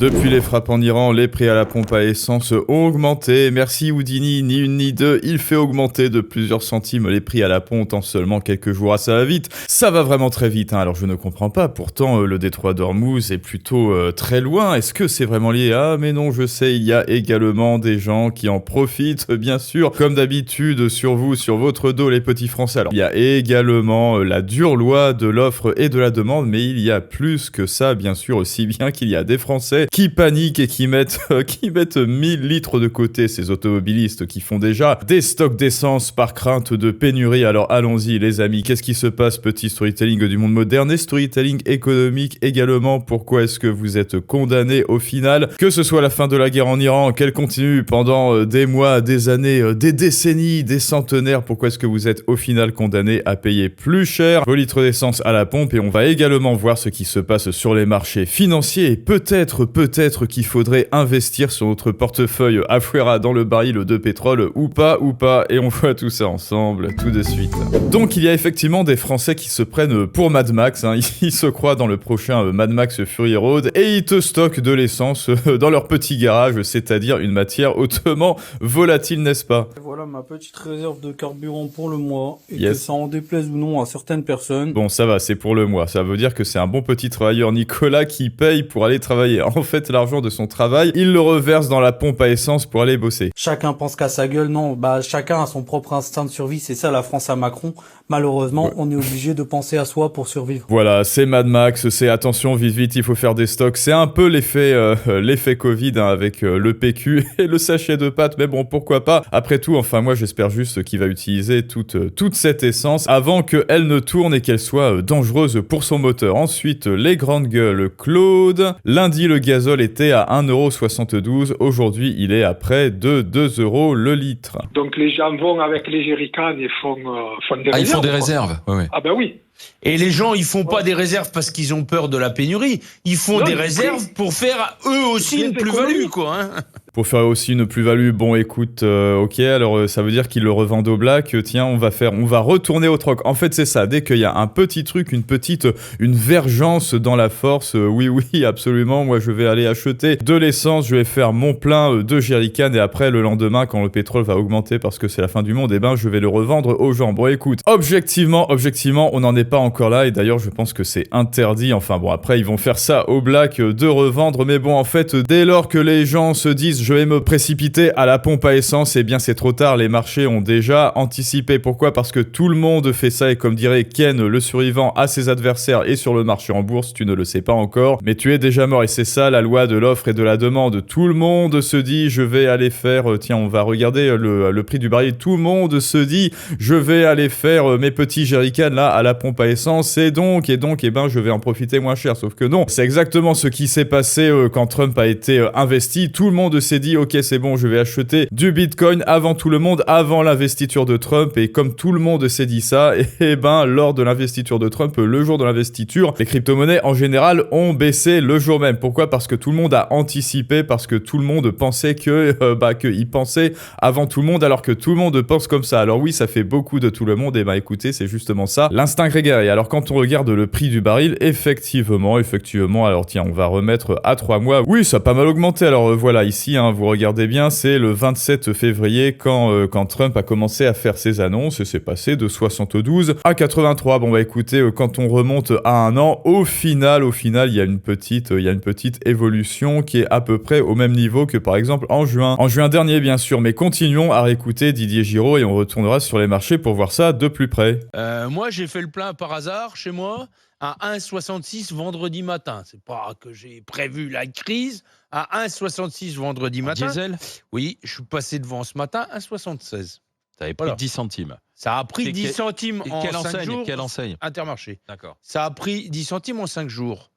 Depuis les frappes en Iran, les prix à la pompe à essence ont augmenté. Merci Houdini, ni une ni deux, il fait augmenter de plusieurs centimes les prix à la pompe en seulement quelques jours. Ah, ça va vite, ça va vraiment très vite. Alors je ne comprends pas, pourtant le détroit d'Ormuz est plutôt très loin. Est-ce que c'est vraiment lié? Ah mais non, je sais, il y a également des gens qui en profitent, bien sûr, comme d'habitude, sur vous, sur votre dos, les petits Français. Alors il y a également la dure loi de l'offre et de la demande, mais il y a plus que ça, bien sûr, aussi bien qu'il y a des Français qui paniquent et qui mettent 1000 litres de côté, ces automobilistes qui font déjà des stocks d'essence par crainte de pénurie. Alors allons-y les amis, qu'est-ce qui se passe? Petit storytelling du monde moderne et storytelling économique également. Pourquoi est-ce que vous êtes condamnés au final? Que ce soit la fin de la guerre en Iran, qu'elle continue pendant des mois, des années, des décennies, des centenaires, pourquoi est-ce que vous êtes au final condamnés à payer plus cher vos litres d'essence à la pompe? Et on va également voir ce qui se passe sur les marchés financiers et peut-être qu'il faudrait investir sur notre portefeuille Afuera dans le baril de pétrole ou pas, et on voit tout ça ensemble tout de suite. Donc il y a effectivement des Français qui se prennent pour Mad Max, hein. Ils se croient dans le prochain Mad Max Fury Road et ils te stockent de l'essence dans leur petit garage, c'est-à-dire une matière hautement volatile, n'est-ce pas? Voilà ma petite réserve de carburant pour le mois, et yes. Que ça en déplaise ou non à certaines personnes. Bon ça va, c'est pour le mois, ça veut dire que c'est un bon petit travailleur Nicolas qui paye pour aller travailler. En fait l'argent de son travail, il le reverse dans la pompe à essence pour aller bosser. Chacun pense qu'à sa gueule, non, chacun a son propre instinct de survie, c'est ça la France à Macron. Malheureusement, ouais. On est obligé de penser à soi pour survivre. Voilà, c'est Mad Max, c'est attention, vite, il faut faire des stocks. C'est un peu l'effet Covid hein, avec le PQ et le sachet de pâtes, mais bon, pourquoi pas. Après tout, enfin moi j'espère juste qu'il va utiliser toute cette essence avant qu'elle ne tourne et qu'elle soit dangereuse pour son moteur. Ensuite, les grandes gueules Claude. Lundi, le gazole était à 1,72 €. Aujourd'hui, il est à près de 2 € le litre. Donc les gens vont avec les jerrycans et font des réserves. Ils font des réserves, ouais. Ah ben oui. Et les gens, ils font pas des réserves parce qu'ils ont peur de la pénurie. Ils font des réserves pour faire eux aussi une plus-value, quoi. Hein. Pour faire aussi une plus-value, bon écoute, ok, alors ça veut dire qu'ils le revendent au black, tiens, on va retourner au troc. En fait, c'est ça, dès qu'il y a un petit truc, une vergence dans la force, oui, absolument, moi je vais aller acheter de l'essence, je vais faire mon plein de jerrycan et après, le lendemain, quand le pétrole va augmenter parce que c'est la fin du monde, je vais le revendre aux gens. Bon écoute, objectivement, on n'en est pas encore là et d'ailleurs, je pense que c'est interdit, enfin bon, après, ils vont faire ça au black de revendre, mais bon, en fait, dès lors que les gens se disent je vais me précipiter à la pompe à essence, eh bien c'est trop tard, les marchés ont déjà anticipé. Pourquoi? Parce que tout le monde fait ça et comme dirait Ken, le survivant à ses adversaires et sur le marché en bourse, tu ne le sais pas encore, mais tu es déjà mort et c'est ça la loi de l'offre et de la demande. Tout le monde se dit je vais aller faire, tiens on va regarder le prix du baril, tout le monde se dit je vais aller faire mes petits jerrycans là à la pompe à essence et donc je vais en profiter moins cher. Sauf que non, c'est exactement ce qui s'est passé quand Trump a été investi. Tout le monde s'est dit ok c'est bon, je vais acheter du bitcoin avant tout le monde, avant l'investiture de Trump, et comme tout le monde s'est dit ça, et lors de l'investiture de Trump, le jour de l'investiture, les crypto-monnaies en général ont baissé le jour même. Pourquoi? Parce que tout le monde a anticipé, parce que tout le monde pensait qu'il pensait avant tout le monde, alors que tout le monde pense comme ça. Alors oui, ça fait beaucoup de tout le monde, et écoutez, c'est justement ça, l'instinct grégaire. Alors quand on regarde le prix du baril, effectivement, alors tiens, on va remettre à 3 mois, oui, ça a pas mal augmenté. Alors voilà, ici, vous regardez bien, c'est le 27 février quand Trump a commencé à faire ses annonces et c'est passé de 72 à 83. Bon écoutez, quand on remonte à un an, au final, il y a une petite évolution qui est à peu près au même niveau que par exemple en juin dernier bien sûr. Mais continuons à réécouter Didier Giraud et on retournera sur les marchés pour voir ça de plus près. Moi j'ai fait le plein par hasard chez moi à 1,66 vendredi matin. C'est pas que j'ai prévu la crise. À 1,66 vendredi matin. Diesel? Oui, je suis passé devant ce matin à 1,76. Ça avait pris 10 centimes. Ça a pris 10 centimes en 5 jours. Quelle enseigne? Intermarché. D'accord. Ça a pris 10 centimes en 5 jours.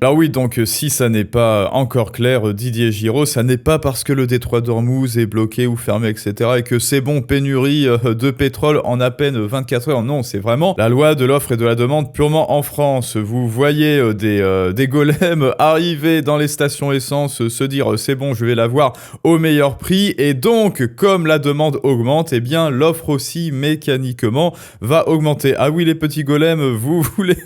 Alors oui, donc si ça n'est pas encore clair, Didier Giraud, ça n'est pas parce que le détroit d'Ormuz est bloqué ou fermé, etc. et que c'est bon, pénurie de pétrole en à peine 24 heures. Non, c'est vraiment la loi de l'offre et de la demande purement en France. Vous voyez des golems arriver dans les stations essence, se dire c'est bon, je vais l'avoir au meilleur prix. Et donc, comme la demande augmente, eh bien l'offre aussi mécaniquement va augmenter. Ah oui, les petits golems, vous voulez...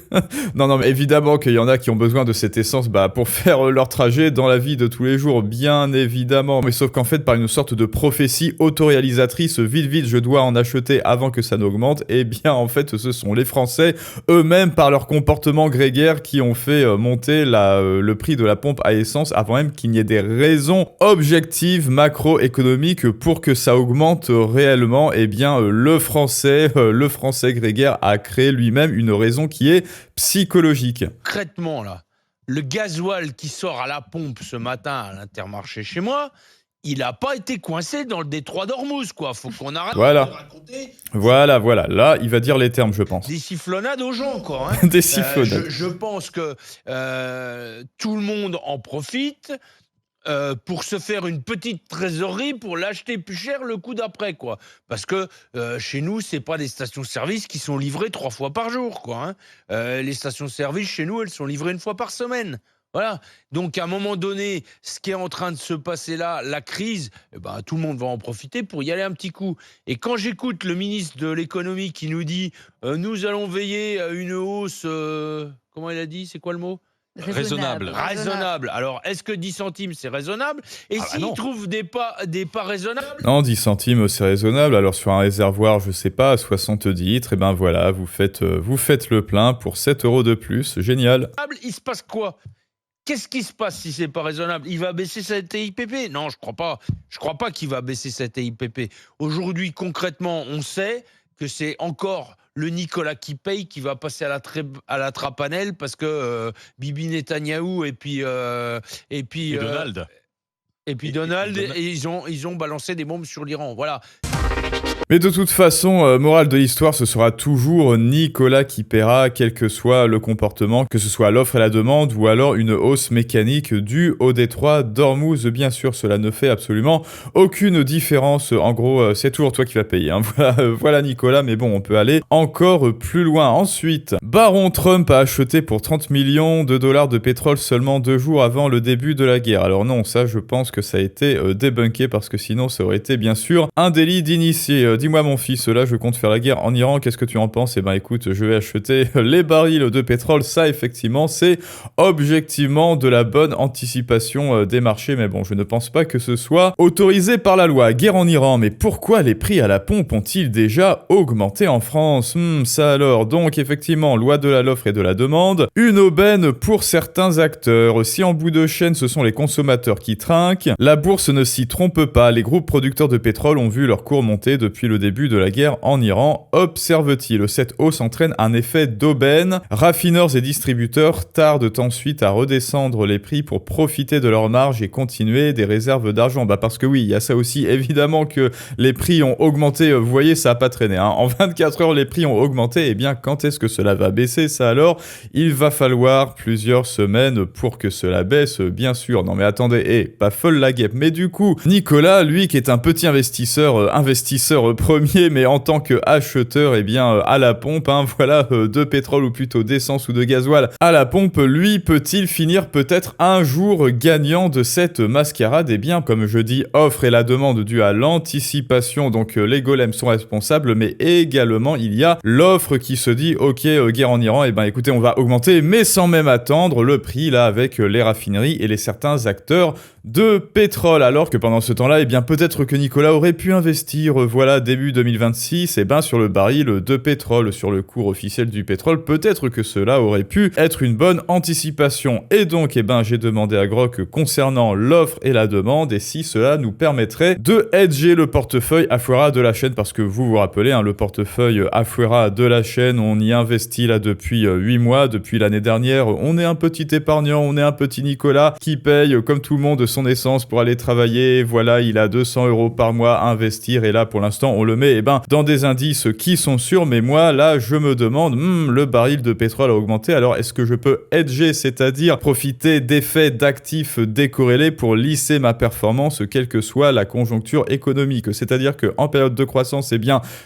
non, mais évidemment qu'il y en a qui ont besoin besoin de cette essence pour faire leur trajet dans la vie de tous les jours, bien évidemment. Mais sauf qu'en fait, par une sorte de prophétie autoréalisatrice, vite, je dois en acheter avant que ça n'augmente, et bien en fait, ce sont les Français eux-mêmes, par leur comportement grégaire, qui ont fait monter le prix de la pompe à essence avant même qu'il n'y ait des raisons objectives macroéconomiques pour que ça augmente réellement. Et bien le Français grégaire a créé lui-même une raison qui est psychologique. Concrètement, là, le gasoil qui sort à la pompe ce matin à l'Intermarché chez moi, il n'a pas été coincé dans le détroit d'Ormuz, quoi. Faut qu'on arrête de raconter. Voilà. Là, il va dire les termes, je pense. Des sifflonnades aux gens, quoi. Hein. Des sifflonnades. Je pense que tout le monde en profite pour se faire une petite trésorerie pour l'acheter plus cher le coup d'après, quoi. Parce que chez nous, c'est pas des stations-service qui sont livrées 3 fois par jour, quoi. Hein. Les stations-service chez nous, elles sont livrées 1 fois par semaine. Voilà. Donc, à un moment donné, ce qui est en train de se passer là, la crise, tout le monde va en profiter pour y aller un petit coup. Et quand j'écoute le ministre de l'économie qui nous dit nous allons veiller à une hausse, comment il a dit, c'est quoi le mot ? Raisonnable. Alors, est-ce que 10 centimes, c'est raisonnable ? Et s'ils trouvent des pas raisonnables ? Non, 10 centimes, c'est raisonnable. Alors, sur un réservoir, je sais pas, à 70 litres, voilà, vous faites le plein pour 7 € de plus. Génial. Il se passe quoi ? Qu'est-ce qui se passe si c'est pas raisonnable ? Il va baisser sa TIPP ? Non, je crois pas. Je crois pas qu'il va baisser sa TIPP. Aujourd'hui, concrètement, on sait que c'est encore le Nicolas qui paye qui va passer à la trapanelle parce que Bibi Netanyahou et puis Donald. Ils ont balancé des bombes sur l'Iran. Voilà. Mais de toute façon, morale de l'histoire, ce sera toujours Nicolas qui paiera, quel que soit le comportement, que ce soit l'offre et la demande, ou alors une hausse mécanique due au détroit d'Ormuz. Bien sûr, cela ne fait absolument aucune différence. En gros, c'est toujours toi qui vas payer. Hein. Voilà Nicolas, mais bon, on peut aller encore plus loin. Ensuite, Baron Trump a acheté pour 30 millions de dollars de pétrole seulement 2 jours avant le début de la guerre. Alors non, ça, je pense que ça a été débunké, parce que sinon, ça aurait été bien sûr un délit d'initié. Dis-moi mon fils, là je compte faire la guerre en Iran, qu'est-ce que tu en penses ? Écoute, je vais acheter les barils de pétrole, ça effectivement c'est objectivement de la bonne anticipation des marchés, mais bon, je ne pense pas que ce soit autorisé par la loi. Guerre en Iran, mais pourquoi les prix à la pompe ont-ils déjà augmenté en France ? Ça alors, donc effectivement, loi de l'offre et de la demande, une aubaine pour certains acteurs. Si en bout de chaîne ce sont les consommateurs qui trinquent, la bourse ne s'y trompe pas, les groupes producteurs de pétrole ont vu leur cours monter depuis le début de la guerre en Iran, observe-t-il. Cette hausse entraîne un effet d'aubaine. Raffineurs et distributeurs tardent ensuite à redescendre les prix pour profiter de leur marge et continuer des réserves d'argent. Parce que oui, il y a ça aussi, évidemment que les prix ont augmenté, vous voyez, ça n'a pas traîné. Hein. En 24 heures, les prix ont augmenté, quand est-ce que cela va baisser, ça alors ? Il va falloir plusieurs semaines pour que cela baisse, bien sûr. Non mais attendez, pas folle la guêpe. Mais du coup, Nicolas, lui qui est un petit investisseur premier, mais en tant qu'acheteur, à la pompe, de pétrole ou plutôt d'essence ou de gasoil à la pompe, lui peut-il finir peut-être un jour gagnant de cette mascarade ? Comme je dis, offre et la demande due à l'anticipation, donc les golems sont responsables, mais également il y a l'offre qui se dit ok, guerre en Iran, écoutez, on va augmenter, mais sans même attendre le prix là avec les raffineries et les certains acteurs de pétrole, alors que pendant ce temps-là, peut-être que Nicolas aurait pu investir, début 2026, sur le baril de pétrole, sur le cours officiel du pétrole, peut-être que cela aurait pu être une bonne anticipation. Et donc, j'ai demandé à Grok concernant l'offre et la demande, et si cela nous permettrait de hedger le portefeuille Afuera de la chaîne, parce que vous vous rappelez, le portefeuille Afuera de la chaîne, on y investit là depuis 8 mois, depuis l'année dernière, on est un petit épargnant, on est un petit Nicolas qui paye, comme tout le monde, son essence pour aller travailler, il a 200 € par mois à investir, et là, pour l'instant, on le met, dans des indices qui sont sûrs, mais moi, là, je me demande, le baril de pétrole a augmenté, alors est-ce que je peux hedger, c'est-à-dire profiter d'effets d'actifs décorrélés pour lisser ma performance, quelle que soit la conjoncture économique, c'est-à-dire qu'en période de croissance,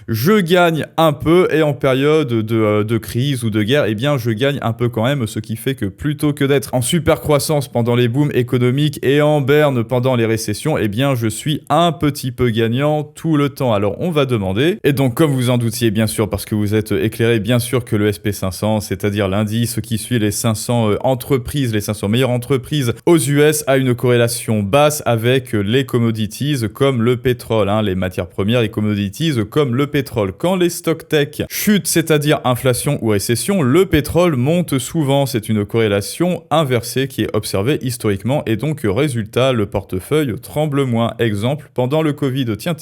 je gagne un peu, et en période de crise ou de guerre, je gagne un peu quand même, ce qui fait que plutôt que d'être en super croissance pendant les booms économiques et en berne pendant les récessions, je suis un petit peu gagnant tout le temps. Alors Alors on va demander, et donc comme vous en doutiez bien sûr, parce que vous êtes éclairé, bien sûr que le SP500, c'est-à-dire l'indice qui suit les 500 entreprises, les 500 meilleures entreprises aux US, a une corrélation basse avec les commodities comme le pétrole, les matières premières, les commodities comme le pétrole. Quand les stocks tech chutent, c'est-à-dire inflation ou récession, le pétrole monte souvent. C'est une corrélation inversée qui est observée historiquement et donc résultat, le portefeuille tremble moins. Exemple, pendant le Covid. Tiens,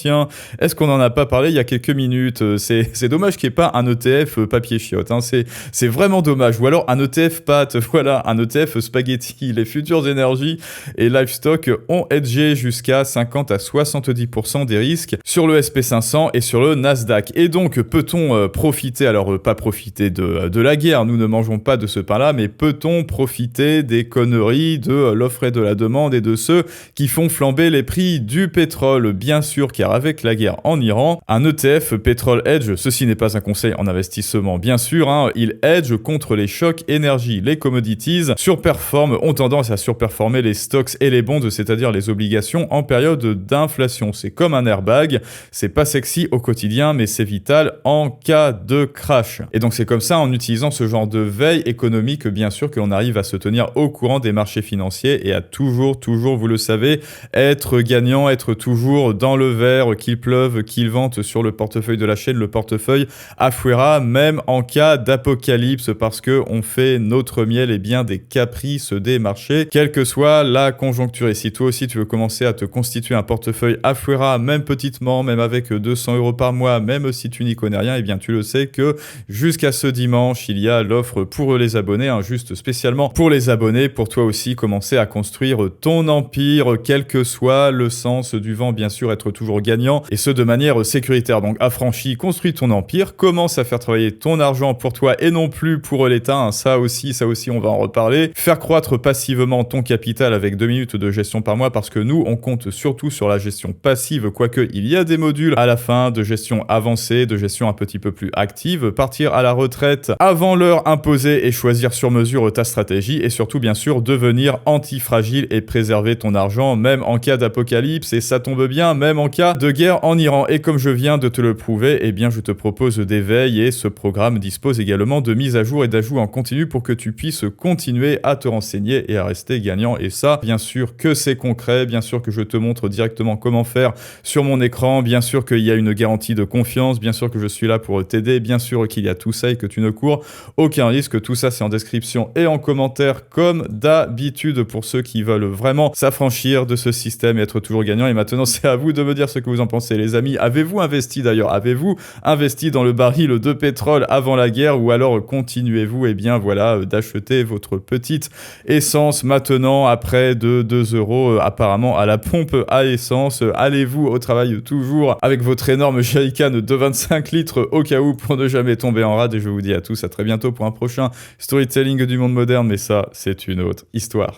est-ce qu'on n'en a pas parlé il y a quelques minutes? C'est dommage qu'il n'y ait pas un ETF papier chiotte, c'est vraiment dommage. Ou alors un ETF pâte, voilà, un ETF spaghetti. Les futures énergies et livestock ont hedgé jusqu'à 50 à 70% des risques sur le SP500 et sur le Nasdaq. Et donc, peut-on profiter, alors pas profiter de la guerre, nous ne mangeons pas de ce pain-là, mais peut-on profiter des conneries de l'offre et de la demande et de ceux qui font flamber les prix du pétrole? Bien sûr, car avec la guerre en Iran, un ETF Petrol Hedge, ceci n'est pas un conseil en investissement, bien sûr, il hedge contre les chocs énergie. Les commodities ont tendance à surperformer les stocks et les bonds, c'est-à-dire les obligations en période d'inflation. C'est comme un airbag, c'est pas sexy au quotidien, mais c'est vital en cas de crash. Et donc c'est comme ça, en utilisant ce genre de veille économique, bien sûr, que l'on arrive à se tenir au courant des marchés financiers et à toujours, vous le savez, être gagnant, être toujours dans le vert, qu'il pleuve, qu'il vente sur le portefeuille de la chaîne, le portefeuille Afuera, même en cas d'apocalypse, parce que on fait notre miel et bien des caprices des marchés, quelle que soit la conjoncture. Et si toi aussi tu veux commencer à te constituer un portefeuille Afuera, même petitement, même avec 200 € par mois, même si tu n'y connais rien, et bien tu le sais que jusqu'à ce dimanche, il y a l'offre pour les abonnés, juste spécialement pour les abonnés, pour toi aussi commencer à construire ton empire, quel que soit le sens du vent, bien sûr, être toujours gagnant, et ce de manière sécuritaire. Donc affranchi, construis ton empire, commence à faire travailler ton argent pour toi et non plus pour l'État, ça aussi on va en reparler. Faire croître passivement ton capital avec 2 minutes de gestion par mois, parce que nous, on compte surtout sur la gestion passive, quoique il y a des modules à la fin de gestion avancée, de gestion un petit peu plus active, partir à la retraite avant l'heure imposée et choisir sur mesure ta stratégie, et surtout bien sûr devenir antifragile et préserver ton argent même en cas d'apocalypse, et ça tombe bien, même en cas de guerre en Iran. Et comme je viens de te le prouver, eh bien je te propose des veilles, et ce programme dispose également de mises à jour et d'ajouts en continu pour que tu puisses continuer à te renseigner et à rester gagnant. Et ça, bien sûr que c'est concret, bien sûr que je te montre directement comment faire sur mon écran, bien sûr qu'il y a une garantie de confiance, bien sûr que je suis là pour t'aider, bien sûr qu'il y a tout ça et que tu ne cours aucun risque. Tout ça c'est en description et en commentaire comme d'habitude pour ceux qui veulent vraiment s'affranchir de ce système et être toujours gagnant. Et maintenant c'est à vous de me dire ce que vous en pensez, les amis. Avez-vous investi dans le baril de pétrole avant la guerre, ou alors continuez-vous d'acheter votre petite essence maintenant à près de 2 € apparemment à la pompe à essence? Allez-vous au travail toujours avec votre énorme jerrycan de 25 litres au cas où, pour ne jamais tomber en rade? Et je vous dis à tous à très bientôt pour un prochain storytelling du monde moderne, mais ça c'est une autre histoire.